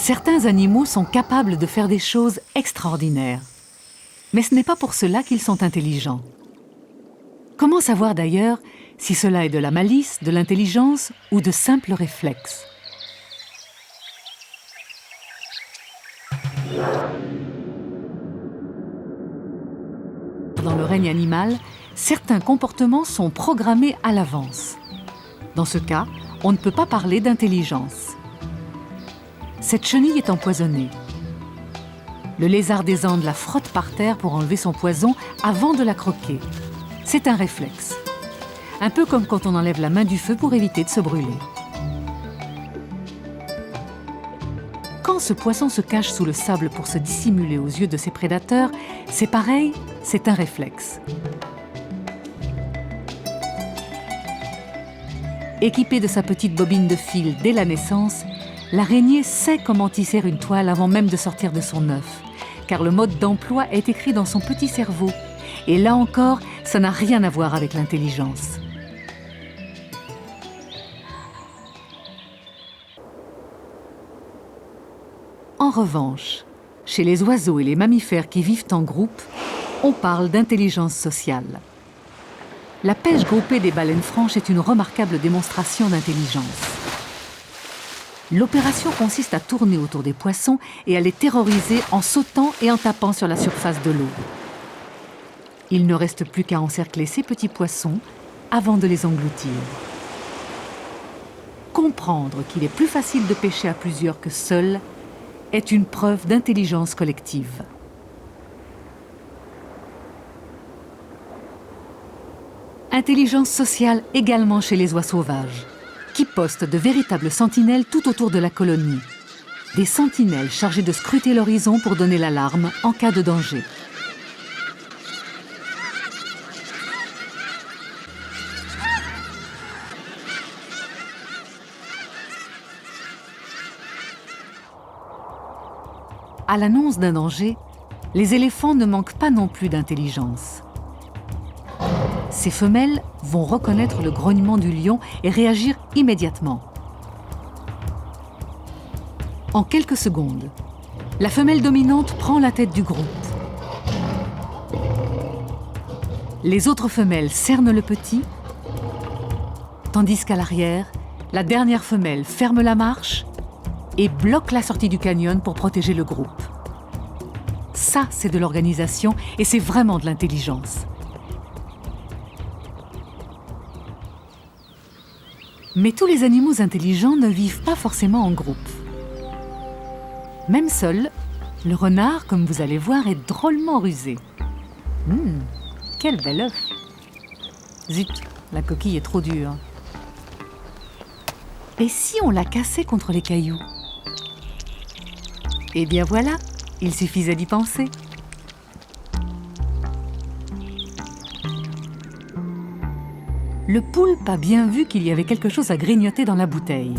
Certains animaux sont capables de faire des choses extraordinaires. Mais ce n'est pas pour cela qu'ils sont intelligents. Comment savoir d'ailleurs si cela est de la malice, de l'intelligence ou de simples réflexes? Dans le règne animal, certains comportements sont programmés à l'avance. Dans ce cas, on ne peut pas parler d'intelligence. Cette chenille est empoisonnée. Le lézard des Andes la frotte par terre pour enlever son poison avant de la croquer. C'est un réflexe. Un peu comme quand on enlève la main du feu pour éviter de se brûler. Quand ce poisson se cache sous le sable pour se dissimuler aux yeux de ses prédateurs, c'est pareil, c'est un réflexe. Équipée de sa petite bobine de fil dès la naissance, l'araignée sait comment tisser une toile avant même de sortir de son œuf, car le mode d'emploi est écrit dans son petit cerveau. Et là encore, ça n'a rien à voir avec l'intelligence. En revanche, chez les oiseaux et les mammifères qui vivent en groupe, on parle d'intelligence sociale. La pêche groupée des baleines franches est une remarquable démonstration d'intelligence. L'opération consiste à tourner autour des poissons et à les terroriser en sautant et en tapant sur la surface de l'eau. Il ne reste plus qu'à encercler ces petits poissons avant de les engloutir. Comprendre qu'il est plus facile de pêcher à plusieurs que seul est une preuve d'intelligence collective. Intelligence sociale également chez les oies sauvages, qui postent de véritables sentinelles tout autour de la colonie. Des sentinelles chargées de scruter l'horizon pour donner l'alarme en cas de danger. À l'annonce d'un danger, les éléphants ne manquent pas non plus d'intelligence. Ces femelles vont reconnaître le grognement du lion et réagir immédiatement. En quelques secondes, la femelle dominante prend la tête du groupe. Les autres femelles cernent le petit, tandis qu'à l'arrière, la dernière femelle ferme la marche et bloque la sortie du canyon pour protéger le groupe. Ça, c'est de l'organisation et c'est vraiment de l'intelligence. Mais tous les animaux intelligents ne vivent pas forcément en groupe. Même seul, le renard, comme vous allez voir, est drôlement rusé. Quel bel œuf! Zut, la coquille est trop dure. Et si on la cassait contre les cailloux? Eh bien voilà, il suffisait d'y penser. Le poulpe a bien vu qu'il y avait quelque chose à grignoter dans la bouteille.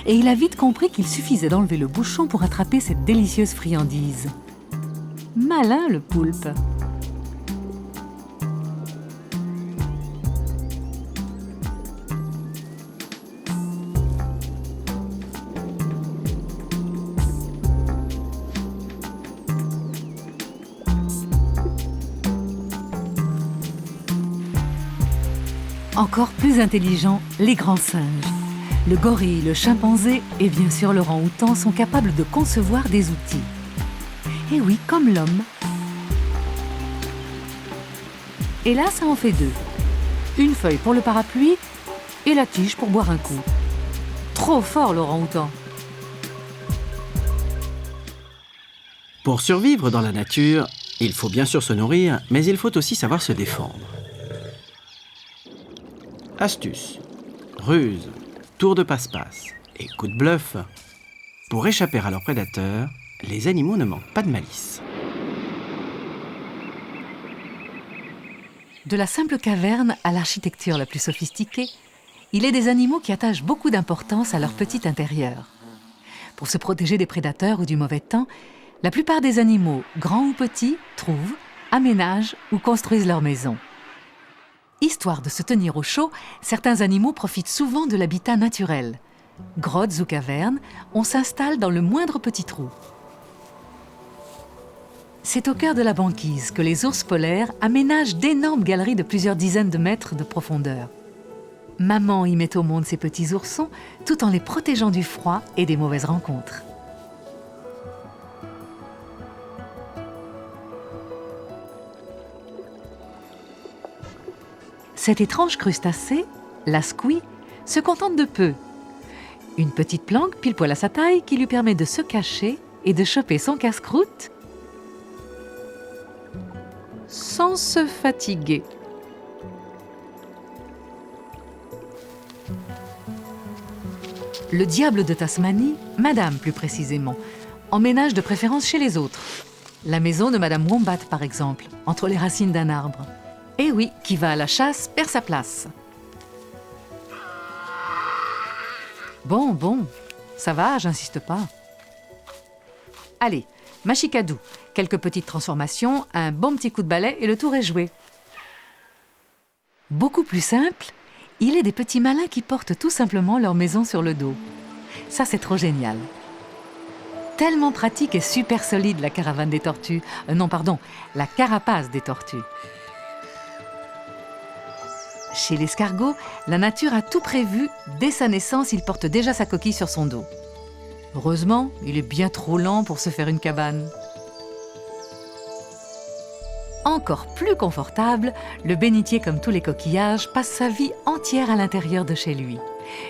Et il a vite compris qu'il suffisait d'enlever le bouchon pour attraper cette délicieuse friandise. Malin, le poulpe! Encore plus intelligents, les grands singes. Le gorille, le chimpanzé et bien sûr l'orang-outan sont capables de concevoir des outils. Et oui, comme l'homme. Et là, ça en fait deux. Une feuille pour le parapluie et la tige pour boire un coup. Trop fort, l'orang-outan. Pour survivre dans la nature, il faut bien sûr se nourrir, mais il faut aussi savoir se défendre. Astuces, ruses, tours de passe-passe et coups de bluff. Pour échapper à leurs prédateurs, les animaux ne manquent pas de malice. De la simple caverne à l'architecture la plus sophistiquée, il est des animaux qui attachent beaucoup d'importance à leur petit intérieur. Pour se protéger des prédateurs ou du mauvais temps, la plupart des animaux, grands ou petits, trouvent, aménagent ou construisent leur maison. Histoire de se tenir au chaud, certains animaux profitent souvent de l'habitat naturel. Grottes ou cavernes, on s'installe dans le moindre petit trou. C'est au cœur de la banquise que les ours polaires aménagent d'énormes galeries de plusieurs dizaines de mètres de profondeur. Maman y met au monde ses petits oursons tout en les protégeant du froid et des mauvaises rencontres. Cet étrange crustacé, la squie, se contente de peu. Une petite planque pile poil à sa taille qui lui permet de se cacher et de choper son casse-croûte sans se fatiguer. Le diable de Tasmanie, Madame plus précisément, emménage de préférence chez les autres. La maison de Madame Wombat, par exemple, entre les racines d'un arbre. Et oui, qui va à la chasse perd sa place. Bon, ça va, j'insiste pas. Allez, machicadou, quelques petites transformations, un bon petit coup de balai et le tour est joué. Beaucoup plus simple, il est des petits malins qui portent tout simplement leur maison sur le dos. Ça, c'est trop génial. Tellement pratique et super solide la caravane des tortues. Non, pardon, la carapace des tortues. Chez l'escargot, la nature a tout prévu. Dès sa naissance, il porte déjà sa coquille sur son dos. Heureusement, il est bien trop lent pour se faire une cabane. Encore plus confortable, le bénitier, comme tous les coquillages, passe sa vie entière à l'intérieur de chez lui.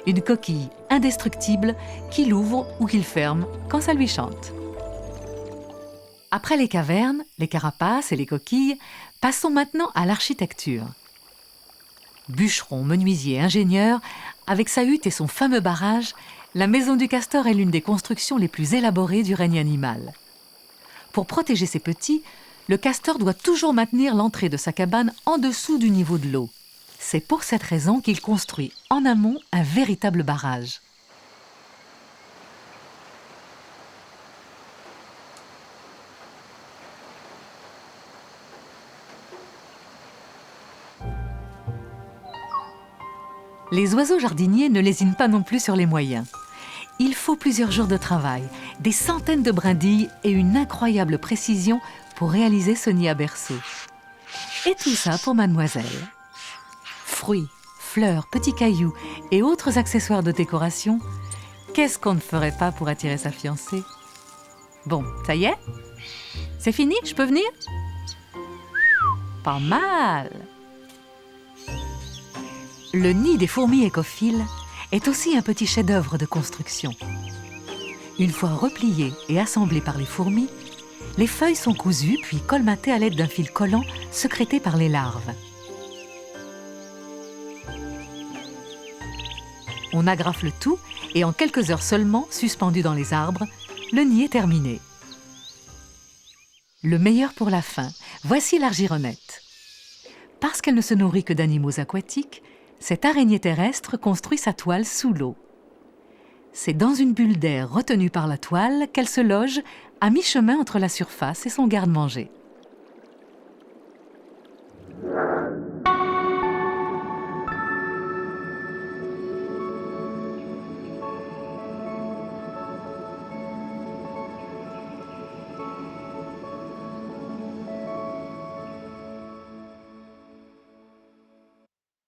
Une coquille indestructible qu'il ouvre ou qu'il ferme quand ça lui chante. Après les cavernes, les carapaces et les coquilles, passons maintenant à l'architecture. Bûcheron, menuisier, ingénieur, avec sa hutte et son fameux barrage, la maison du castor est l'une des constructions les plus élaborées du règne animal. Pour protéger ses petits, le castor doit toujours maintenir l'entrée de sa cabane en dessous du niveau de l'eau. C'est pour cette raison qu'il construit en amont un véritable barrage. Les oiseaux jardiniers ne lésinent pas non plus sur les moyens. Il faut plusieurs jours de travail, des centaines de brindilles et une incroyable précision pour réaliser ce nid à berceau. Et tout ça pour mademoiselle. Fruits, fleurs, petits cailloux et autres accessoires de décoration, qu'est-ce qu'on ne ferait pas pour attirer sa fiancée? Bon, ça y est? C'est fini? Je peux venir? Pas mal! Le nid des fourmis écophiles est aussi un petit chef-d'œuvre de construction. Une fois repliées et assemblées par les fourmis, les feuilles sont cousues puis colmatées à l'aide d'un fil collant sécrété par les larves. On agrafe le tout et en quelques heures seulement, suspendu dans les arbres, le nid est terminé. Le meilleur pour la fin, voici l'argironnette. Parce qu'elle ne se nourrit que d'animaux aquatiques, cette araignée terrestre construit sa toile sous l'eau. C'est dans une bulle d'air retenue par la toile qu'elle se loge à mi-chemin entre la surface et son garde-manger.